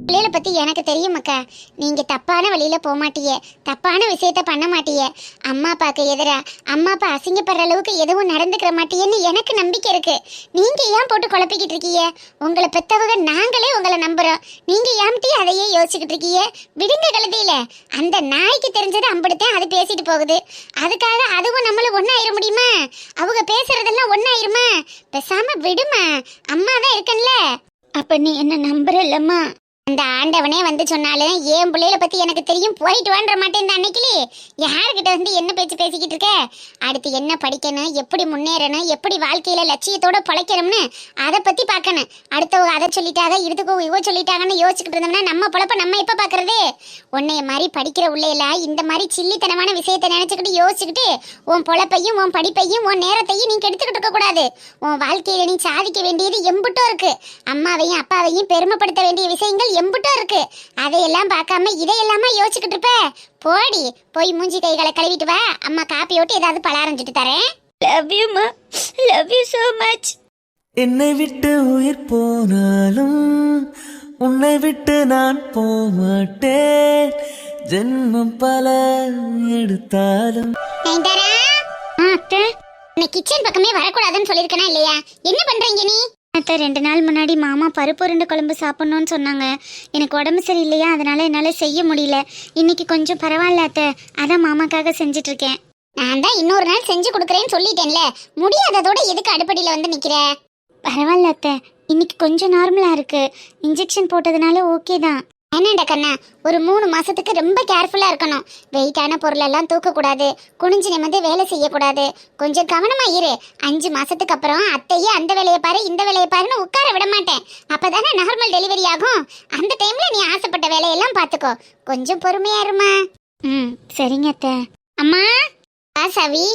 பிள்ளைகளை பத்தி எனக்கு தெரியும் அக்கா. நீங்க தப்பான வழியில போக மாட்டீங்க, தப்பான விஷயத்த பண்ண மாட்டீங்க. அம்மா அப்பாக்கு எதிரா அம்மா அப்பா அசிங்கப்படுற அளவுக்கு எதுவும் நடந்துக்கிற மாட்டீங்கன்னு எனக்கு நம்பிக்கை இருக்கு. நீங்க ஏன் போட்டு குழப்பிக்கிட்டு இருக்கீங்க? உங்களை பெத்தவங்க நாங்களே உங்களை நம்புறோம். நீங்க ஏன்ட்டி அதையே யோசிச்சுக்கிட்டு இருக்கீங்க? விடுங்க கழுதையில. அந்த நாய்க்கு தெரிஞ்சது அம்பிடுத்தேன் அது பேசிட்டு போகுது. அதுக்காக அதுவும் நம்மள ஒன்னாயிர முடியுமா? அவங்க பேசுறதெல்லாம் ஒன்னாயிருமா? பேசாம விடுமா, அம்மா தான் இருக்கன்ல. அப்ப நீ என்ன நம்புற இல்லம்மா? அந்த ஆண்டவனே வந்து சொன்னாலும் ஏன் பிள்ளைகளை பத்தி எனக்கு தெரியும், போயிட்டு வான்ற மாட்டேன் அன்னைக்கிலே. யாருக்கிட்ட வந்து என்ன பேச்சு பேசிக்கிட்டு இருக்க? அடுத்து என்ன படிக்கணும், எப்படி முன்னேறணும், எப்படி வாழ்க்கையில லட்சியத்தோட பழைக்கணும்னு அதை பத்தி பார்க்கணும். அடுத்தவங்க அதை சொல்லிட்டாங்க, இதுக்கு இவ சொல்லிட்டாங்கன்னு யோசிச்சுக்கிட்டு இருந்தோம்னா நம்ம பொழப்ப நம்ம எப்ப பாக்குறது? உன்னைய மாதிரி படிக்கிற உள்ளையில இந்த மாதிரி சில்லித்தனமான விஷயத்த நினைச்சுக்கிட்டு யோசிச்சுக்கிட்டு உன் பொழப்பையும் உன் படிப்பையும் உன் நேரத்தையும் நீ கெடுத்துக்கிட்டு இருக்க கூடாது. உன் வாழ்க்கையில நீ சாதிக்க வேண்டியது எம்புட்டோ இருக்கு. அம்மாவையும் அப்பாவையும் பெருமைப்படுத்த வேண்டிய விஷயங்கள் எம்புட்டோ இருக்கு. அதையெல்லாம் பார்க்காம இதையெல்லாமா யோசிச்சுக்கிட்டு இருப்ப? போடி, போய் மூஞ்சி கைகளை கழுவிட்டு வா. அம்மா காப்பி ஓட்டு ஏதாவது பலகாரம் தரேன். லவ் யூ மா, லவ் யூ so much. என்னை விட்டு உயிர் போனாலும் உன்னை விட்டு நான் போமாட்டேன். ஜென்மம் பல எடுத்தாலும். கிச்சன் பக்கமே வரக்கூடாதுன்னு சொல்லிருக்கனா இல்லையா? என்ன பண்றீங்க நீ? 2 நாள் முன்னாடி மாமா பருப்பு உருண்டை குழம்பு சாப்பிடணும்னு சொன்னாங்க. எனக்கு உடம்பு சரியில்லையா, அதனால என்னால செய்ய முடியல. இன்னைக்கு கொஞ்சம் பரவாயில்ல அத்தை, அதான் மாமாக்காக செஞ்சுட்டு இருக்கேன். நான் தான் இன்னொரு நாள் செஞ்சு கொடுக்குறேன்னு சொல்லிட்டேன்ல, முடியாததோட எதுக்கு அடுப்படியில வந்து நிக்கிற? பரவாயில்ல அத்தை, இன்னைக்கு கொஞ்சம் நார்மலா இருக்கு. இன்ஜெக்ஷன் போட்டதுனால ஓகே தான். என்னடா கண்ணா, ஒரு 3 மாசத்துக்கு ரொம்ப கேர்ஃபுல்லா இருக்கணும். வெயிட்டான பொருள் எல்லாம் தூக்க கூடாது, குனிஞ்சு நிமிர்ந்து வேலை செய்யக்கூடாது. கொஞ்சம் கவனமா இரு. 5 மாசத்துக்கு அப்புறம் அத்தையே அந்த வேலையை பாரு இந்த வேலையை பாருன்னு உட்கார விட மாட்டேன். அப்பதானே நார்மல் டெலிவரி ஆகும். அந்த டைம்ல நீ ஆசைப்பட்ட வேலையெல்லாம் பாத்துக்கோ. கொஞ்சம் பொறுமையா இருமா. சரிங்க அத்தை. அம்மா சாவி.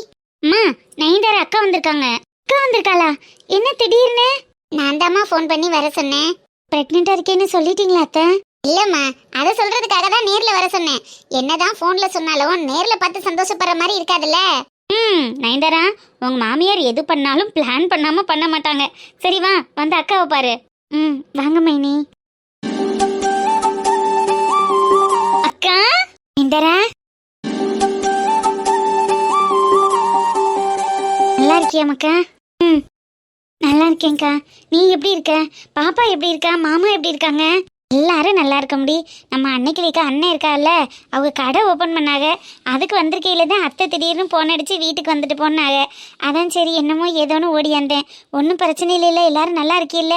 அம்மா, நைன்தார அக்கா வந்திருக்காங்க. அக்கா வந்திருக்காளா? என்ன திடீர்னு? நான் தாம்மா ஃபோன் பண்ணி வர சொன்னேன். பிரெக்னெண்டா இருக்கேன்னு சொல்லிட்டீங்களா அத்தை? இல்லம்மா, அதை சொல்றதுக்காக தான் நேர்ல வர சொன்னேன். என்னதான் போன்ல சொன்னாலும் நேர்ல பார்த்து சந்தோஷப்படுற மாதிரி இருக்காதுல்ல. நயன்தாரா, உங்க மாமியார் எது பண்ணாலும் பிளான் பண்ணாம பண்ண மாட்டாங்க. சரி வா, வந்து அக்காவை பாரு. வாங்க மைனி. அக்கா நயன்தாரா, நல்லா இருக்கியா மக்கா? நல்லா இருக்கேன்க்கா. நீ எப்படி இருக்க? பாப்பா எப்படி இருக்கா? மாமா எப்படி இருக்காங்க? எல்லாரும் நல்லா இருக்க முடி. நம்ம அன்னைக்கு வைக்க அண்ணன் இருக்கால, அவங்க கடை ஓப்பன் பண்ணாங்க. அதுக்கு வந்திருக்கையில தான் அத்தை திடீர்னு போன் அடிச்சு வீட்டுக்கு வந்துட்டு போனாங்க. அதான் சரி என்னமோ ஏதோன்னு ஓடியாந்தேன். ஒன்றும் பிரச்சனை இல்லைல்ல? எல்லாரும் நல்லா இருக்கீல்ல?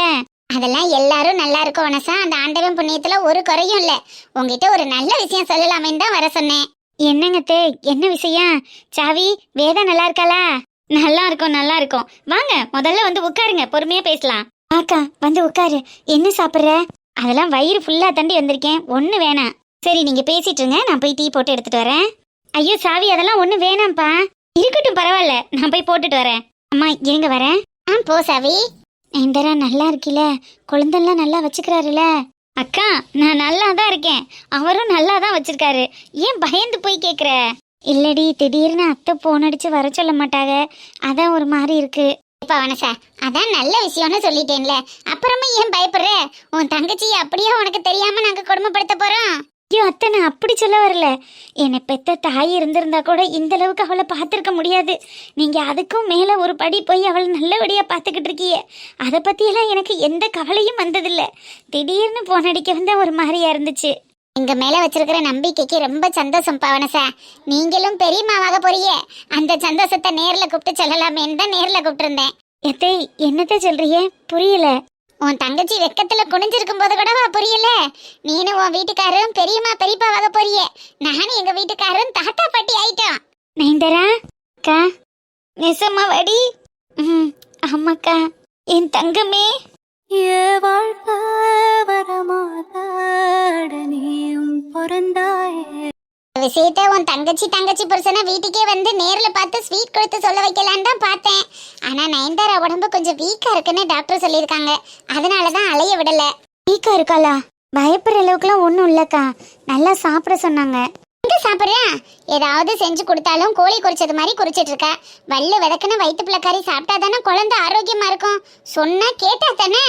அதெல்லாம் எல்லாரும் நல்லா இருக்கும் வனசா. அந்த ஆண்டவன் புண்ணியத்துல ஒரு குறையும் இல்லை. உங்ககிட்ட ஒரு நல்ல விஷயம் சொல்லலாமேன்னு தான் வர சொன்னேன். என்னங்கத்தே, என்ன விஷயம்? சாவி, வேதா நல்லா இருக்காளா? நல்லா இருக்கும் நல்லா இருக்கும். வாங்க முதல்ல வந்து உட்காருங்க, பொறுமையா பேசலாம். ஆக்கா வந்து உட்காரு. என்ன சாப்பிட்ற? அதெல்லாம் வயிறு ஃபுல்லா தண்டி வந்திருக்கேன், ஒண்ணு வேணாம். சரி நீங்க பேசிட்டு இருங்க, நான் போய் டீ போட்டு எடுத்துட்டு வரேன். ஐயோ சாவி, அதெல்லாம் ஒண்ணு வேணாம்ப்பா. இருக்கட்டும் பரவாயில்ல, நான் போய் போட்டுட்டு வரேன். அம்மா இருங்க வரேன். போ சாவி. இந்தரா நல்லா இருக்கீல? குழந்தெல்லாம் நல்லா வச்சுக்கிறாருல? அக்கா நான் நல்லா தான் இருக்கேன், அவரும் நல்லா தான் வச்சிருக்காரு. ஏன் பயந்து போய் கேக்குற? இல்லடி, திடீர்னு அத்தை போன் அடிச்சு வர சொல்ல மாட்டாங்க, அதான் ஒரு மாதிரி இருக்கு. வனசா, அதான் நல்ல விஷயம்னு சொல்லிட்டேன்ல, அப்புறமா ஏன் பயப்படுற? உன் தங்கச்சி அப்படியே உனக்கு தெரியாம நாங்க கொடுமைப்படுத்த போறோம்? ஐயோ அத்தை, நான் அப்படி சொல்ல வரல. என்னை பெத்த தாய் இருந்திருந்தா கூட இந்த அளவுக்கு அவளை பார்த்துருக்க முடியாது. நீங்க அதுக்கும் மேல ஒரு படி போய் அவளை நல்லபடியா பார்த்துக்கிட்டு இருக்கீங்க. அதை பத்தியெல்லாம் எனக்கு எந்த கவலையும் வந்ததில்ல. திடீர்னு போன் அடிக்க வந்தா ஒரு மாதிரியா இருந்துச்சு. எங்க மேல வச்சிருக்கிற நம்பிக்கைக்கு ரொம்ப சந்தோஷம் பவனசா. நீங்களும் பெரியம்மாவாக போறீங்க. அந்த சந்தோஷத்தை நேர்ல கூப்பிட்டு சொல்லலாமேன்னு தான் நேர்ல கூப்பிட்டு இருந்தேன். எத்தை, என்னத்த சொல்றீங்க? புரியல. உன் தங்கச்சி வெக்கத்துல குனிஞ்சிருக்கும் போது கூடவா புரியல? நீனும் உன் வீட்டுக்காரரும் பெரியம்மா பெரியப்பாவாக போறிய. நானும் எங்க வீட்டுக்காரரும் தாத்தா பாட்டி ஆயிட்டோம். நைந்தரா அக்கா, நெசம்மா வடி. ஆமாக்கா, என் தங்கமே. வாழ்க்கை வரமாதாட நீயும் பிறந்தாயே. விஷயத்த உன் தங்கச்சி புருஷனை வீட்டுக்கே வந்து நேர்ல பார்த்து ஸ்வீட் கொடுத்து சொல்ல வைக்கலான்னு தான் பார்த்தேன். ஆனா நயன்தாரா உடம்பு கொஞ்சம் வீக்கா இருக்குன்னு டாக்டர் சொல்லியிருக்காங்க. அதனாலதான் அலைய விடல. வீக்கா இருக்காளா? பயப்படுற அளவுக்குலாம் ஒன்றும் இல்லக்கா. நல்லா சாப்பிட சொன்னாங்க. எங்க சாப்பிட்றா? ஏதாவது செஞ்சு கொடுத்தாலும் கோழி குறிச்சது மாதிரி குறிச்சிட்டு இருக்க. வல்லு விதக்குன்னு வயிற்று பிள்ளைக்காரி சாப்பிட்டா தானே குழந்தை ஆரோக்கியமா இருக்கும். சொன்னா கேட்டா தானே.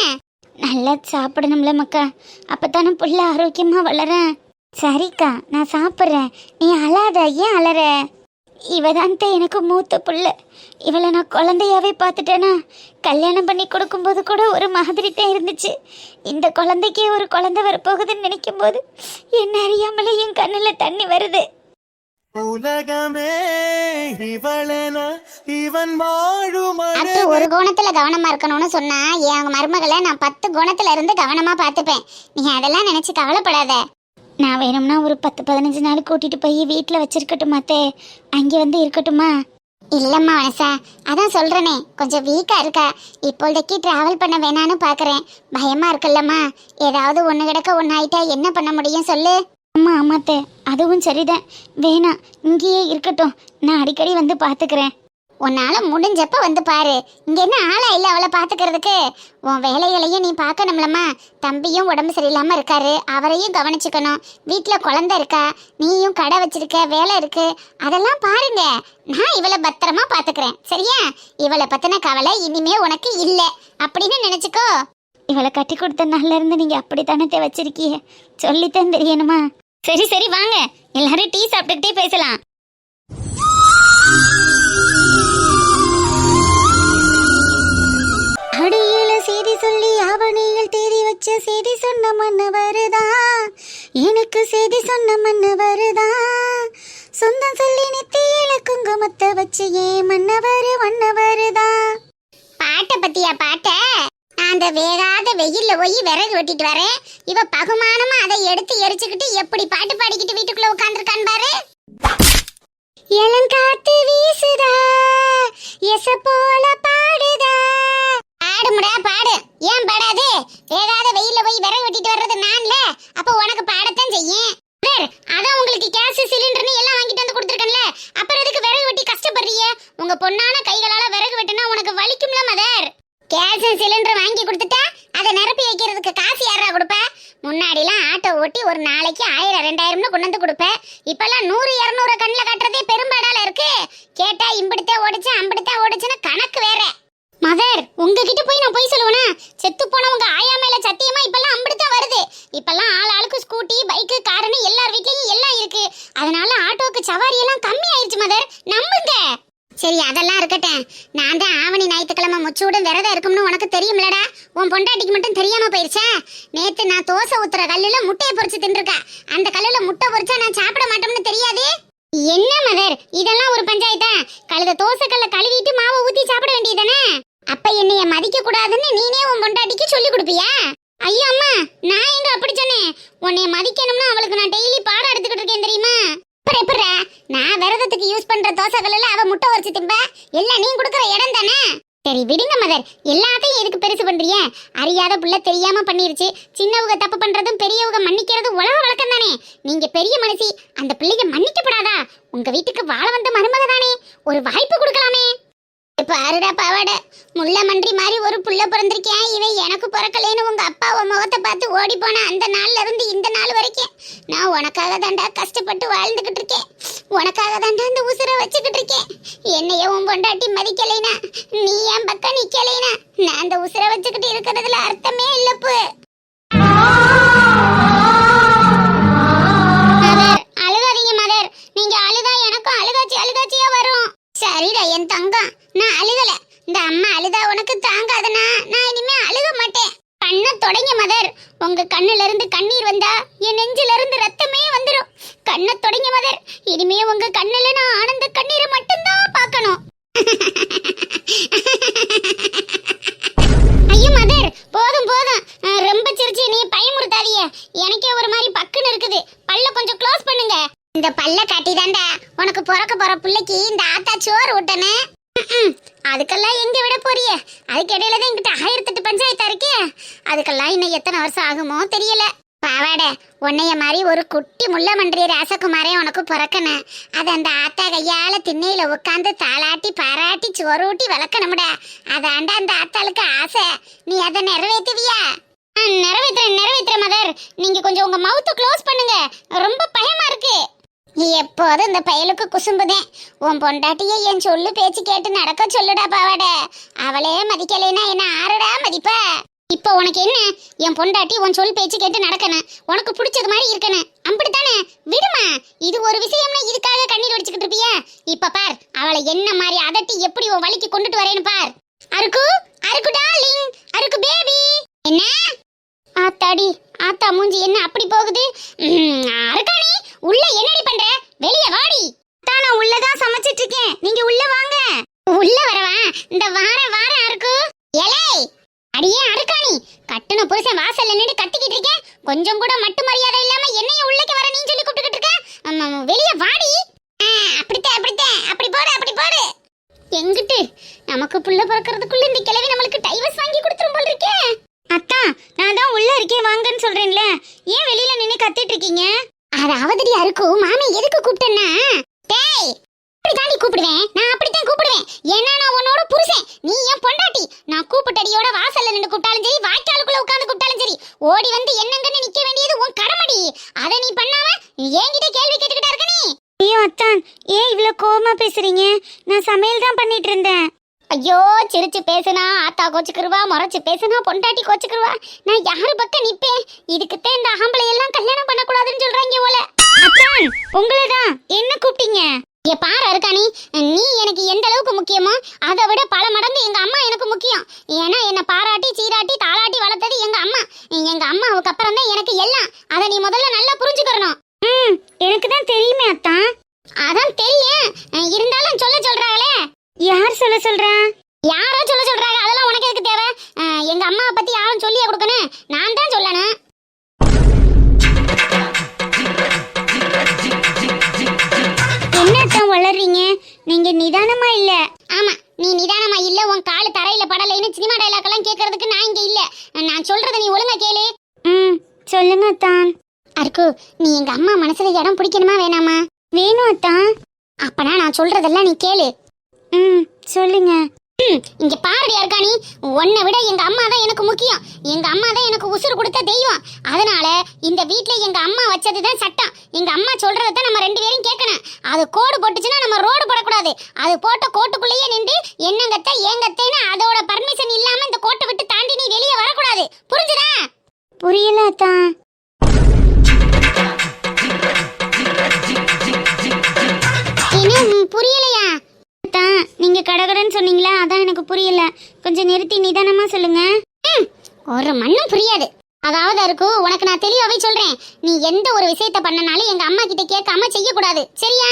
நல்லா சாப்பிடணும்ல மக்கா, அப்பதானே புள்ள ஆரோக்கியமா வளரேன். சரிக்கா, நான் சாப்பிட்றேன். நீ அழாத. ஏன் அலற? இவதான் எனக்கு மூத்த புள்ள. இவளை நான் குழந்தையாவே பார்த்துட்டேனா? கல்யாணம் பண்ணி கொடுக்கும்போது கூட ஒரு மாதிரி தான் இருந்துச்சு. இந்த குழந்தைக்கே ஒரு குழந்தை வரப்போகுதுன்னு நினைக்கும் போது என்ன அறியாமலே என் கண்ணில் தண்ணி வருது. உலகமே இவளனா இவன் வாழும் அப்படி ஒரு கோணத்துல கவனமா இருக்கணும்னு சொன்னா என் மருமகளை நான் 10 கோணத்துல இருந்து கவனமா பார்த்துப்பேன். நீ அதெல்லாம் நினைச்சு கவலைப்படாத. நான் வேணும்னா ஒரு 10-15 நாள் கூட்டிட்டு போய் வீட்டில் வச்சிருக்கட்டுமா அத்தே? அங்கே வந்து இருக்கட்டுமா? இல்லம்மா வனசா, அதான் சொல்றேனே, கொஞ்சம் வீக்கா இருக்கா. இப்போதைக்கு டிராவல் பண்ண வேணான்னு பாக்குறேன். பயமா இருக்குல்லம்மா. ஏதாவது ஒன்று கிடக்க ஒன்று ஆயிட்டா என்ன பண்ண முடியும் சொல்லு? அம்மா அம்மாத்தே, அதுவும் சரிதான். வேணாம், இங்கேயே இருக்கட்டும். நான் அடிக்கடி வந்து பார்த்துக்கிறேன். உன்னால முடிஞ்சப்ப வந்து பாரு. இங்க என்ன ஆளா இல்லை அவளை பார்த்துக்கிறதுக்கு? உன் வேலைகளையும் நீ பார்க்கணும்லம்மா. தம்பியும் உடம்பு சரியில்லாம இருக்காரு, அவரையும் கவனிச்சுக்கணும். வீட்டில் குழந்தை இருக்கா, நீயும் கடை வச்சிருக்க, வேலை இருக்கு. அதெல்லாம் பாருங்க. நான் இவளை பத்திரமா பார்த்துக்கிறேன், சரியா? இவளை பத்தின கவலை இனிமே உனக்கு இல்லை அப்படின்னு நினைச்சுக்கோ. இவளை கட்டி கொடுத்த நாள்ல இருந்து நீங்க அப்படித்தானே வச்சிருக்கீங்க, சொல்லித்தான் தெரியணுமா? சரி சரி, வாங்க எல்லாரும் டீ சாப்பிட்டுக்கிட்டே பேசலாம். அடியில செய்தி சொல்லி அவனியில் தேடி வச்ச செய்தி சொன்ன மண்ணு வருதா, எனக்கு செய்தி சொன்ன மண்ணு வருதா. சொந்தம் சொல்லி நெத்தியில குங்குமத்தை வச்சு ஏன் மன்னவர் வண்ணவருதா. பாட்டை பத்தியா பாட்ட? அந்த வேகாத வெயில்ல போய் விறகு வெட்டிட்டு வரேன். இவ பகுமானமா அதை எடுத்து எரிச்சுக்கிட்டு எப்படி பாட்டு பாடிக்கிட்டு வீட்டுக்குள்ள உட்கார்ந்துருக்கான் பாரு. இளங்காத்து வீசுதா, எச போல பாடுதா. பாடுமுடா பாடு. ஏன் பாடாது? வேகாத வெயில்ல போய் விறகு வெட்டிட்டு வர்றது நான்ல, அப்ப உனக்கு பாடத்தான் செய்யும். அதான் உங்களுக்கு கேஸ் சிலிண்டர்னு எல்லாம் வாங்கிட்டு வந்து கொடுத்துருக்கேன்ல, அப்புறம் எதுக்கு விறகு வெட்டி கஷ்டப்படுறீங்க? உங்க பொண்ணான கைகளால விறகு வெட்டினா உனக்கு வலிக்கும்ல மதர். கேஸ் சிலிண்டர் வாங்கி கொடுத்துட்டா அதை நிரப்பி வைக்கிறதுக்கு காசு யாரா கொடுப்ப? முன்னாடிலாம் ஆட்டோ ஓட்டி ஒரு நாளைக்கு 1000-2000 கொண்டு வந்து கொடுப்ப. இப்பெல்லாம் 100-200 கண்ணில் காட்டுறதே பெரும்பாடால இருக்கு. கேட்டா இம்பிடுத்தே ஓடிச்சு அம்பிடுத்தே ஓடிச்சுன்னு கணக்கு வேற. மதர், உங்ககிட்ட போய் நான் போய் சொல்லுவேனா? செத்து போனவங்க ஆயா மேல சத்தியமா இப்பெல்லாம் அம்பிடுத்தா வருது. இப்பெல்லாம் ஆளுக்கு ஸ்கூட்டி, பைக்கு, காருன்னு எல்லார் வீட்லயும் எல்லாம் இருக்கு. அதனால ஆட்டோக்கு சவாரி எல்லாம் கம்மி ஆயிடுச்சு மதர், நம்புங்க. சரி, அதெல்லாம் இருக்கட்டும். நான் தான் ஆவணி ஞாயிற்றுக்கிழமை முச்சூடும் விரதம் இருக்கும்னு உனக்கு தெரியும்லடா. உன் பொண்டாட்டிக்கு மட்டும் தெரியாம போயிருச்சா? நேத்து நான் தோசை ஊத்துற கல்லுல முட்டையை பொரிச்சு தின்றுருக்கா. அந்த கல்லுல முட்டை பொரிச்சா நான் சாப்பிட மாட்டோம்னு தெரியாது? என்ன மதர், இதெல்லாம் ஒரு பஞ்சாயத்தா? கழுத தோசை கல்ல கழுவிட்டு மாவை ஊத்தி சாப்பிட வேண்டியதானே? அப்ப என்னைய மதிக்க கூடாதுன்னு நீனே உன் பொண்டாட்டிக்கு சொல்லி கொடுப்பியா? ஐயோ அம்மா, நான் எங்க அப்படி சொன்னேன்? உன்னைய மதிக்கணும்னா அவளுக்கு நான் டெய்லி பாடம் எடுத்துக்கிட்டு இருக்கேன் தெரியுமா? நான் விரதத்துக்கு யூஸ் பண்ற தோசை கல்லுல அவ முட்டை வச்சு திம்ப, எல்லாம் நீ கொடுக்கற இடம் தானே. சரி விடுங்க மதர், எல்லாத்தையும் எதுக்கு பெருசு பண்றீங்க? அறியாத புள்ள தெரியாம பண்ணிருச்சு. சின்னவங்க தப்பு பண்றதும் பெரியவங்க மன்னிக்கிறதும் உலக வழக்கம் தானே. நீங்க பெரிய மனுஷி, அந்த பிள்ளைங்க மன்னிக்கப்படாதா? உங்க வீட்டுக்கு வாழ வந்த மருமக தானே, ஒரு வாய்ப்பு கொடுக்கலாமே. பாருடா பாவாட, முள்ள மன்றி மாதிரி ஒரு புள்ள பிறந்திருக்கேன். இவன் எனக்கு பிறக்கலேன்னு உங்க அப்பாவை முகத்தை பார்த்து ஓடி போன அந்த நாள்ல இருந்து இந்த நாள் வரைக்கும் நான் உனக்காக தாண்டா கஷ்டப்பட்டு வாழ்ந்துகிட்டு இருக்கேன். உனக்காக தாண்டா அந்த உசுரை வச்சுக்கிட்டு இருக்கேன். என்னைய உன் பொண்டாட்டி மதிக்கலைனா, நீ என் பக்கம் நிக்கலைனா, நான் அந்த உசுரை வச்சுக்கிட்டு இருக்கிறதுல அர்த்தமே இல்லப்பு. Mother, அழுகாதீங்க mother. நீங்க அழுதா எனக்கும் அழுகாச்சியா வரும். சரிடா என் தங்கம், நான் அழுகல. இந்த அம்மா அழுதா உனக்கு தாங்காதனா? நான் இனிமே அழுக மாட்டேன். கண்ணை தொடங்க மதர். உங்க கண்ணுல இருந்து கண்ணீர் வந்தா என் நெஞ்சில இருந்து ரத்தமே வந்துரும். கண்ணை தொடங்க மதர். இனிமே உங்க கண்ணுல நான் ஆனந்த கண்ணீரை மட்டும்தான் பார்க்கணும். ஐயோ மதர், போதும் போதும், ரொம்ப சிரிச்சு நீ பயமுறுத்தாதீங்க. எனக்கே ஒரு மாதிரி பக்குன்னு இருக்குது. பல்ல கொஞ்சம் க்ளோஸ் பண்ணுங்க. இந்த பல்ல காட்டி தாண்டா உனக்கு பிறக்க போற பிள்ளைக்கு இந்த ஆத்தா சோறு விட்டனே. அதுக்கெல்லாம் எங்க விட போறிய? அதுக்கு இடையில தான் என்கிட்ட 1008 பஞ்சாயத்தா இருக்கே. அதுக்கெல்லாம் இன்னும் எத்தனை வருஷம் ஆகுமோ தெரியல. பாவாட உன்னைய மாதிரி ஒரு குட்டி முள்ள மன்றி ராசகுமாரே உனக்கு பிறக்கணும். அது அந்த ஆத்தா கையால திண்ணையில உட்காந்து தாளாட்டி பாராட்டி சோறூட்டி வளர்க்கணும்டா. அதாண்டா அந்த ஆத்தாளுக்கு ஆசை. நீ அதை நிறைவேற்றுவியா? நிறைவேற்றுறேன் மதர். நீங்க கொஞ்சம் உங்க மவுத்தை க்ளோஸ் பண்ணுங்க, ரொம்ப பயமா இருக்கு. எப்போதும் இந்த பயலுக்கு குசும்புதேன். உன் பொண்டாட்டியை என் சொல்லு பேச்சு கேட்டு நடக்க சொல்லுடா பாவாட. அவளே மதிக்கலைன்னா என்ன ஆறுடா மதிப்ப? இப்போ உனக்கு என்ன? என் பொண்டாட்டி உன் சொல் பேச்சு கேட்டு நடக்கணும், உனக்கு பிடிச்சது மாதிரி இருக்கணும், அப்படித்தானே? விடுமா, இது ஒரு விஷயம்னா இதுக்காக கண்ணீர் வடிச்சுக்கிட்டு இருப்பியா? இப்ப பார், அவளை என்ன மாதிரி அதட்டி எப்படி உன் வழிக்கு கொண்டுட்டு வரேன்னு பார். அருக்கு அருக்கு டார்லிங், அருக்கு பேபி. என்ன ஆத்தாடி, ஆத்தா மூஞ்சி என்ன அப்படி போகுது? அருக்காணி, உள்ள என்னடி பண்ற? வெளிய வாடி. நான் உள்ளதான் சமைச்சிட்டு இருக்கேன், நீங்க உள்ள வாங்க. உள்ள வரவா? இந்த வாரம் அருக்கு. ஏலே அடியே அருக்காணி, கட்டுன புருஷன் வாசல்ல நின்னு கத்திக்கிட்டு இருக்கேன், கொஞ்சம் கூட மட்டு மரியாதை இல்லாம என்னைய உள்ளக்க வர நீ சொல்லி கூப்பிட்டுக்கிட்டு இருக்க. வெளிய வாடி. அப்படித்தான் அப்படி போடு. எங்கிட்டு நமக்கு புள்ள பிறக்கிறதுக்குள்ள இந்த கிழவி நம்மளுக்கு டைவர்ஸ் வாங்கி கொடுத்துரும் போல இருக்கே. அத்தா, நான் தான் உள்ள இருக்கேன் வாங்கன்னு சொல்றேன்ல, ஏன் வெளியில நின்னு கத்திட்டு இருக்கீங்க? அதாவதுடி அருக்கு, மாமி எதுக்கு கூப்பிட்டேன்னா, டேய் அப்படிதான் கூப்பிடுவேன், நான் அப்படித்தான் கூப்பிடுவேன். ஏன்னா நான் உன்னோட புருஷன், நீ என் பொண்டாட்டி. நான் கூப்பிட்டடியோட வாசல்ல நின்னு கூப்பிட்டாலும் சரி, வாய்க்காலுக்குள்ள உட்கார்ந்து கூப்பிட்டாலும் சரி, ஓடி வந்து என்னங்கன்னு நிக்க வேண்டியது உன் கடமைடி. அதை நீ பண்ணாம என்கிட்ட கேள்வி கேட்டுக்கிட்டா இருக்க நீ. ஐயோ அத்தான், ஏன் இவ்ளோ கோவமா பேசுறீங்க? நான் சமையல் தான் பண்ணிட்டு இருந்தேன். ஐயோ, சிரிச்சு பேசுனா ஆத்தா கோச்சுக்குருவா, முறைச்சு பேசுனா பொண்டாட்டி கோச்சுக்குருவா. நான் யாரு பக்கம் நிப்பேன்? இதுக்குத்தான் இந்த ஆம்பளை எல்லாம் கல்யாணம் பண்ணக்கூடாதுன்னு சொல்றாங்க போல. அத்தான், உங்களதான் என்ன கூப்பிட்டீங்க? பாரு அருக்காணி, நீ எனக்கு எந்த அளவுக்கு முக்கியமோ அதை விட பல மடங்கு எங்க அம்மா எனக்கு முக்கியம். ஏன்னா என்னை பாராட்டி சீராட்டி தாளாட்டி வளர்த்தது எங்க அம்மா. எங்க அம்மாவுக்கு அப்புறம் தான் எனக்கு எல்லாம். அதை நீ முதல்ல நல்லா புரிஞ்சுக்கணும். எனக்கு தான் தெரியுமே அத்தான். அதான் தெரியும், இருந்தாலும் சொல்றாங்களே. யார் சொல்றா? யாரோ சொல்றாங்க, அதெல்லாம் உனக்கு எதுக்கு தேவை? எங்க அம்மாவை பத்தி யாரும் சொல்லியே கொடுக்கணும், நான் தான் சொல்லணும். என்னத்தான் வளர்றீங்க? நீங்க நிதானமா இல்ல. ஆமா, நீ நிதானமா இல்ல. உன் காலு தரையில படலைன்னு சினிமா டயலாக் எல்லாம் கேட்கறதுக்கு நான் இங்க இல்ல. நான் சொல்றத நீ ஒழுங்கா கேளு. சொல்லுங்க அத்தான். அருக்கு, நீ எங்க அம்மா மனசுல இடம் பிடிக்கணுமா வேணாமா? வேணும் அத்தான். அப்பனா நான் சொல்றதெல்லாம் நீ கேளு. சொல்லுங்க. இங்க பாருடி அருக்காணி, உன்னை விட எங்க அம்மா தான் எனக்கு முக்கியம். எங்க அம்மா தான் எனக்கு உசுறு கொடுத்த தெய்வம். அதனால இந்த வீட்ல எங்க அம்மா வச்சதுதான் சட்டம். எங்க அம்மா சொல்றதான் நம்ம ரெண்டு பேரும் கேட்கணும். அது கோடு போட்டுச்சுன்னா நம்ம ரோடு போடக்கூடாது. அது போட்ட கோட்டுக்குள்ளேயே நின்று என்னங்கத்த ஏங்கத்தேன்னு அதோட பர்மிஷன் இல்லாம இந்த கோட்டை விட்டு தாண்டி நீ வெளியே வரக்கூடாது. புரிஞ்சுதா? புரியல தான். புரியலையா? நீங்க கடகடன்னு சொன்னீங்களா, அதான் எனக்கு புரியல. கொஞ்சம் நிறுத்தி நிதானமா சொல்லுங்க. ஒரு மண்ணும் புரியாது. அதாவது இருக்கு, உனக்கு நான் தெளிவாவே சொல்றேன். நீ எந்த ஒரு விஷயத்த பண்ணனாலும் எங்க அம்மா கிட்ட கேட்காம செய்யக்கூடாது, சரியா?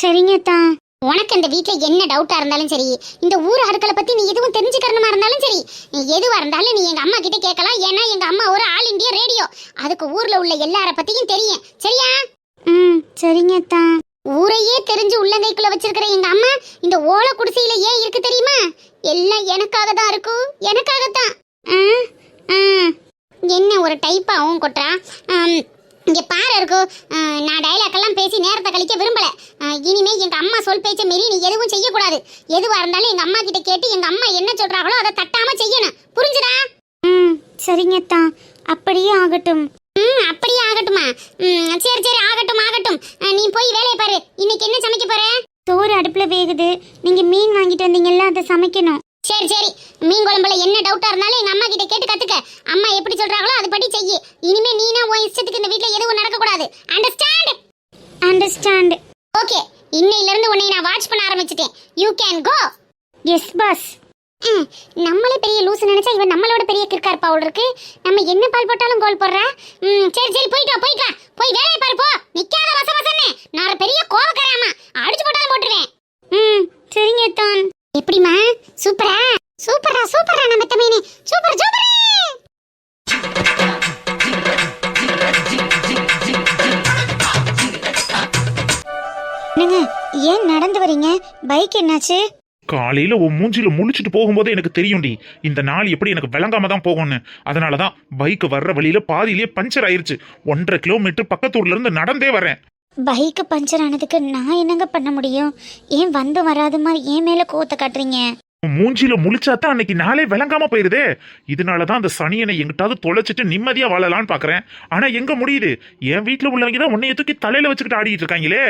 சரிங்க தான். உனக்கு இந்த வீட்ல என்ன டவுட்டா இருந்தாலும் சரி, இந்த ஊர் ஆட்களை பத்தி நீ எதுவும் தெரிஞ்சுக்கிறணுமா இருந்தாலும் சரி, எதுவா இருந்தாலும் நீ எங்க அம்மா கிட்ட கேட்கலாம். ஏன்னா எங்க அம்மா ஒரு ஆல் இந்தியா ரேடியோ. அதுக்கு ஊர்ல உள்ள எல்லார பத்தியும் தெரியும், சரியா? சரிங்க தான். ஊரையே தெரிஞ்சு உள்ளங்கைக்குள்ள வச்சிருக்கிற எங்க அம்மா இந்த ஓலை குடிசையில ஏன் இருக்கு தெரியுமா? எல்லாம் எனக்காக தான் இருக்கு, எனக்காகத்தான். என்ன ஒரு டைப்பாவும் கொட்டா. இங்க பாரு இருக்கு, நான் டைலாக் எல்லாம் பேசி நேரத்தை கழிக்க விரும்பல. இனிமே எங்க அம்மா சொல் பேச்ச மீறி நீ எதுவும் செய்யக்கூடாது. எதுவா இருந்தாலும் எங்க அம்மா கிட்ட கேட்டு எங்க அம்மா என்ன சொல்றாங்களோ அதை தட்டாம செய்யணும், புரிஞ்சுதா? சரிங்க தான், அப்படியே ஆகட்டும். அப்படியே ஆகட்டுமா? சரி ஆகட்டும். நீ போய் வேலையை பாரு. இன்னைக்கு என்ன சமைக்க போற? சோறு அடுப்புல வேகுது. நீங்க மீன் வாங்கிட்டு வந்தீங்கல்ல, அதை சமைக்கணும். சரி, மீன் குழம்புல என்ன டவுட்டா இருந்தாலும் எங்க அம்மா கிட்ட கேட்டு கத்துக்க. அம்மா எப்படி சொல்றாங்களோ அதுபடி செய்யு. இனிமே நீனா உன் இஷ்டத்துக்கு இந்த வீட்ல எதுவும் நடக்க கூடாது. அண்டர்ஸ்டாண்ட்? ஓகே, இன்னையில இருந்து உன்னை நான் வாட்ச் பண்ண ஆரம்பிச்சிட்டேன். You can go. Yes boss. நம்மளே பெரிய லூசு நினைச்சா இவன் நம்மளோட பெரிய கிற்கா இருப்பா இருக்கு. நம்ம என்ன பால் போட்டாலும் கோல் போடுறா. சரி போயிட்டு வா. போய் வேலையை பாரு போ. நிக்காத வசவசன்னு. நான் பெரிய கோவக்காரமா, அடிச்சு போட்டாலும் போட்டுருவேன். சரிங்க தான். எப்படிமா? சூப்பரா நம்ம தம்பி. சூப்பர். என்னங்க, ஏன் நடந்து வரீங்க? பைக் என்னாச்சு? காலையில உன் மூஞ்சில முழிச்சிட்டு போகும்போதே எனக்கு தெரியும்டி இந்த நாள் எப்படி எனக்கு விளங்காம தான் போகும்னு. அதனாலதான் பைக் வர்ற வழியில பாதியிலேயே பஞ்சர் ஆயிருச்சு. 1.5 கிலோமீட்டர் பக்கத்தூர்ல இருந்து நடந்தே வரேன். பைக்கு பஞ்சர் ஆனதுக்கு நான் என்னங்க பண்ண முடியும்? ஏன் வந்து வராத மாதிரி ஏன் மேல கோவத்தை காட்டுறீங்க? உன் மூஞ்சில முழிச்சாதான் அன்னைக்கு நாளே விளங்காம போயிருதே. இதனாலதான் அந்த சனியனை எங்கிட்டாவது தொலைச்சிட்டு நிம்மதியா வாழலான்னு பாக்குறேன். ஆனா எங்க முடியுது? என் வீட்டுல உள்ளவங்க தான் உன்னைய தூக்கி தலையில வச்சுக்கிட்டு ஆடிட்டு இருக்காங்களே.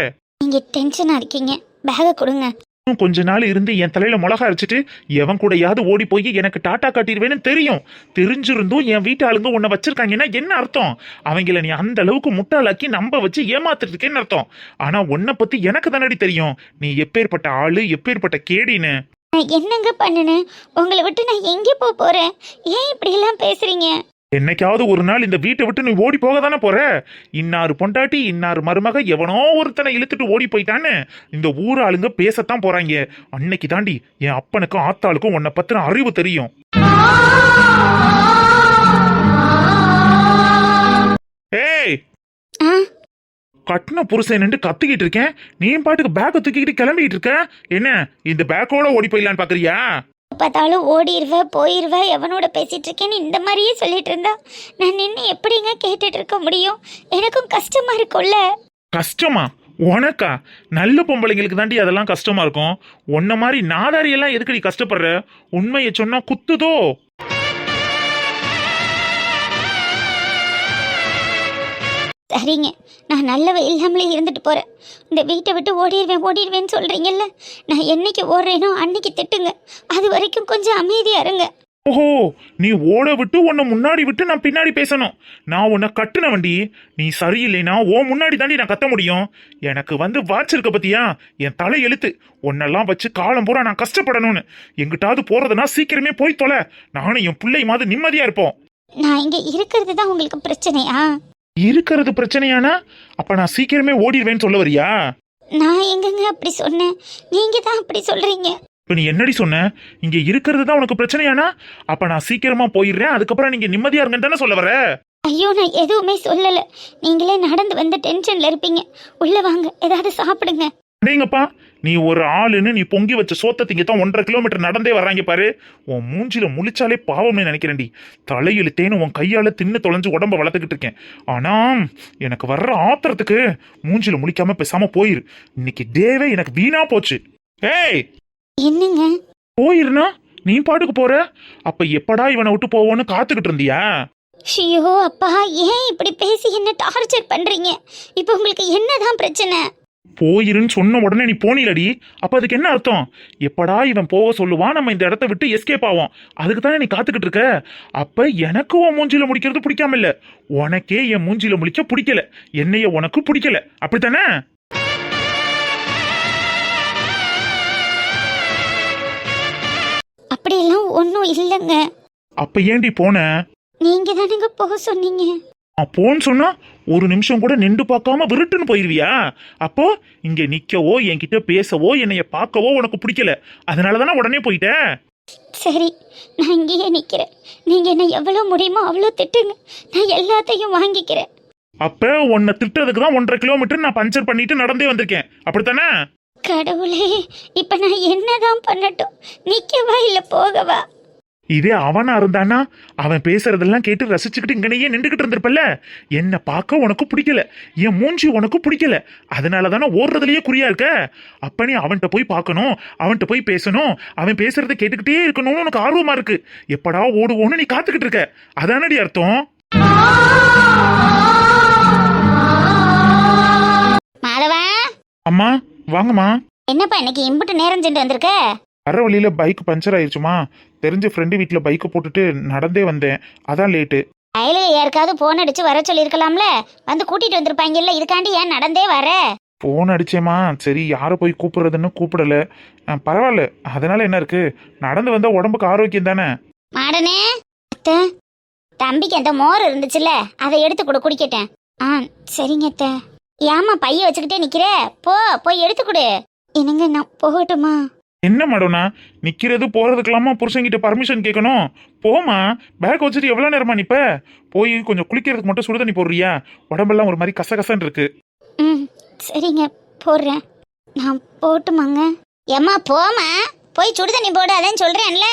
நீங்க டென்ஷனா இருக்கீங்க, பேக கொடுங்க. இன்னும் கொஞ்ச நாள் இருந்து என் தலையில மிளகா அரைச்சிட்டு எவன் கூடயாவது ஓடி போய் எனக்கு டாட்டா காட்டிடுவேன்னு தெரியும். தெரிஞ்சிருந்தும் என் வீட்டு ஆளுங்க உன்னை வச்சிருக்காங்கன்னா என்ன அர்த்தம்? அவங்கள நீ அந்த அளவுக்கு முட்டாளாக்கி நம்ப வச்சு ஏமாத்துறதுக்கேன்னு அர்த்தம். ஆனா உன்னை பத்தி எனக்கு தானடி தெரியும். நீ எப்பேற்பட்ட ஆளு, எப்பேற்பட்ட கேடின்னு. நான் என்னங்க பண்ணுனேன்? உங்களை விட்டு நான் எங்கே போறேன்? ஏன் இப்படி எல்லாம் பேசுறீங்க? என்னைக்காவது ஒரு நாள் இந்த வீட்டை விட்டு நீ ஓடி போக தானே போற. இன்னாரு பொண்டாட்டி இன்னாரு மருமக எவனோ ஒருத்தனை இழுத்துட்டு ஓடி போயிட்டான்னு இந்த ஊர் ஆளுங்க பேசத்தான் போறாங்க. அன்னைக்கு தாண்டி என் அப்பனுக்கும் ஆத்தாளுக்கும் உன்னை பத்தின அறிவு தெரியும். ஏய், கட்டின புருஷன் கத்திக்கிட்டு இருக்கேன், நீ பாட்டுக்கு பேக்கை தூக்கிக்கிட்டு கிளம்பிக்கிட்டு இருக்க. என்ன இந்த பேக்கோட ஓடி போயிடலான்னு பாக்குறியா? பார்த்தாலும் ஓடிடுவ போயிடுவ, எவனோட பேசிட்டு இருக்கேன்னு இந்த மாதிரியே சொல்லிட்டு இருந்தா நான் நின்று எப்படிங்க கேட்டுட்டு இருக்க முடியும்? எனக்கும் கஷ்டமா இருக்கும்ல. கஷ்டமா? உனக்கா? நல்ல பொம்பளைங்களுக்கு தாண்டி அதெல்லாம் கஷ்டமா இருக்கும். உன்ன மாதிரி நாதாரியெல்லாம் எதுக்கு நீ கஷ்டப்படுற? உண்மையை சொன்னா குத்துதோ? சரிங்க, நான் நல்லவ இல்லாமலே இருந்துட்டு போறேன். இந்த வீட்டை விட்டு ஓடிடுவேன்னு சொல்றீங்கல்ல, நான் என்னைக்கு ஓடுறேனோ அன்னைக்கு திட்டுங்க. அது வரைக்கும் கொஞ்சம் அமைதியா இருங்க. ஓஹோ, நீ ஓட விட்டு உன்னை முன்னாடி விட்டு நான் பின்னாடி பேசணும். நான் உன்னை கட்டுன வண்டி. நீ சரியில்லைனா ஓ முன்னாடி தாண்டி நான் கத்த முடியும். எனக்கு வாச்சிருக்க பத்தியா என் தலை எழுத்து. உன்னெல்லாம் வச்சு காலம் பூரா நான் கஷ்டப்படணும்னு. எங்கிட்டாவது போறதுனா சீக்கிரமே போய் தொலை. நானும் என் பிள்ளை மாதிரி நிம்மதியா இருப்போம். நான் இங்க இருக்கிறது தான் உங்களுக்கு பிரச்சனையா? இருக்கிறது பிரச்சனையானா அப்ப நான் சீக்கிரமே ஓடிடுவேன்னு சொல்ல வரியா? நான் எங்கங்க அப்படி சொன்னேன்? நீங்க தான் அப்படி சொல்றீங்க. இப்ப நீ என்னடி சொன்ன? இங்க இருக்கிறது தான் உனக்கு பிரச்சனையானா அப்ப நான் சீக்கிரமா போயிடுறேன், அதுக்கப்புறம் நீங்க நிம்மதியா இருங்கன்னு தானே சொல்ல வர? ஐயோ, நான் எதுவுமே சொல்லல. நீங்களே நடந்து வந்து டென்ஷன்ல இருப்பீங்க. உள்ள வாங்க, ஏதாவது சாப்பிடுங்க. அடேங்கப்பா, நீ ஒரு ஆளுன்னு நீ பொங்கி வச்ச சோத்த திங்கத்தான் 1.5 கிலோமீட்டர் நடந்தே வர்றாங்க பாரு. உன் மூஞ்சில முழிச்சாலே பாவம்னு நினைக்கிறேன்டி. தலையிழுத்தேன்னு உன் கையால தின்னு தொலைஞ்சு உடம்ப வளர்த்துக்கிட்டு இருக்கேன். ஆனா எனக்கு வர்ற ஆத்திரத்துக்கு மூஞ்சில முழிக்காம பேசாம போயிரு. இன்னைக்கு டேவே எனக்கு வீணா போச்சு. ஏய், என்னங்க? போயிருனா நீ பாட்டுக்கு போற. அப்ப எப்படா இவனை விட்டு போவோன்னு காத்துக்கிட்டு இருந்தியா? ஐயோ அப்பா, ஏன் இப்படி பேசி என்ன டார்ச்சர் பண்றீங்க? இப்போ உங்களுக்கு என்னதான் பிரச்சனை? போயிருன்னு சொன்ன உடனே நீ போனிலடி. அப்ப அதுக்கு என்ன அர்த்தம்? எப்படா இவன் போக சொல்லுவான், நம்ம இந்த இடத்த விட்டு எஸ்கேப் ஆவோம், அதுக்கு தானே நீ காத்துக்கிட்டு இருக்க. அப்ப எனக்கு உன் மூஞ்சில முடிக்கிறது பிடிக்காம இல்ல, உனக்கே என் மூஞ்சில முடிக்க பிடிக்கல, என்னைய உனக்கு பிடிக்கல, அப்படித்தானே? அப்படியெல்லாம் ஒன்றும் இல்லைங்க. அப்ப ஏண்டி போன? நீங்க தானுங்க போக சொன்னீங்க. போன்னு சொன்னா ஒரு நிமிஷம் கூட நின்று பார்க்காம விருட்டுன்னு போயிருவியா? அப்போ இங்க நிக்கவோ என்கிட்ட பேசவோ என்னைய பார்க்கவோ உனக்கு பிடிக்கல, அதனாலதானே உடனே போயிட்ட. சரி, நான் இங்கேயே நிக்கிறேன். நீங்க என்ன எவ்வளவு முடியுமோ அவ்வளோ திட்டுங்க, நான் எல்லாத்தையும் வாங்கிக்கிறேன். அப்ப உன்னை திட்டுறதுக்கு தான் 1.5 கிலோமீட்டர் நான் பஞ்சர் பண்ணிட்டு நடந்தே வந்திருக்கேன், அப்படித்தானே? கடவுளே, இப்ப நான் என்னதான் பண்ணட்டும்? நிக்கவா இல்ல போகவா? இதே அவனா இருந்தானா அவன் பேசுறதெல்லாம் கேட்டு ரசிச்சுக்கிட்டு இங்கனையே நின்றுகிட்டு இருந்திருப்பல்ல. என்ன பார்க்க உனக்கு பிடிக்கல, என் மூஞ்சி உனக்கு பிடிக்கல, அதனாலதானே ஓடுறதுலயே குறியா இருக்க. அப்ப நீ அவன்கிட்ட போய் பார்க்கணும், அவன்கிட்ட போய் பேசணும், அவன் பேசுறதை கேட்டுக்கிட்டே இருக்கணும்னு உனக்கு ஆர்வமா இருக்கு. எப்படா ஓடுவோன்னு நீ காத்துக்கிட்டு இருக்க, அதானடி அர்த்தம். மாதவா, அம்மா வாங்கம்மா. என்னப்பா இன்னைக்கு இம்புட்டு நேரம் சென்று வந்திருக்க? வர வழியில பைக் பஞ்சர் ஆயிடுச்சுமா, தெரிஞ்ச ஃப்ரெண்டு வீட்டுல பைக்கை போட்டுட்டு நடந்தே வந்தேன், அதான் லேட்டு. அயல யாருக்காவது போன் அடிச்சு வர சொல்லி இருக்கலாம்ல, வந்து கூட்டிட்டு வந்திருப்பாங்கல்ல, இதுக்காண்டி ஏன் நடந்தே வர? போன் அடிச்சேம்மா, சரி யாரை போய் கூப்பிடுறதுன்னு கூப்பிடல. பரவாயில்ல, அதனால என்ன இருக்கு, நடந்து வந்தா உடம்புக்கு ஆரோக்கியம் தானே. மாடனே, அத்தை, தம்பிக்கு அந்த மோர் இருந்துச்சுல்ல, அதை எடுத்து கொடு, குடிக்கட்டேன். சரிங்க அத்தை. ஏமா பைய வச்சுக்கிட்டே நிக்கிற? போய் எடுத்து கொடு. என்னங்க, நான் போகட்டுமா? என்ன மாடோனா, நிக்கிறது போறதுக்கெல்லாமா புருஷன்கிட்ட பர்மிஷன் கேட்கணும்? போமா, பேக் வச்சுட்டு எவ்வளவு நேரமா நிப்ப? போய் கொஞ்சம் குளிக்கிறதுக்கு மட்டும் சுடு தண்ணி போடுறியா? உடம்பெல்லாம் ஒரு மாதிரி கசகசன்னு இருக்கு. சரிங்க, போடுறேன். நான் போட்டுமாங்க? ஏம்மா போமா. போய் சுடு தண்ணி போடு அதான் சொல்றேன்ல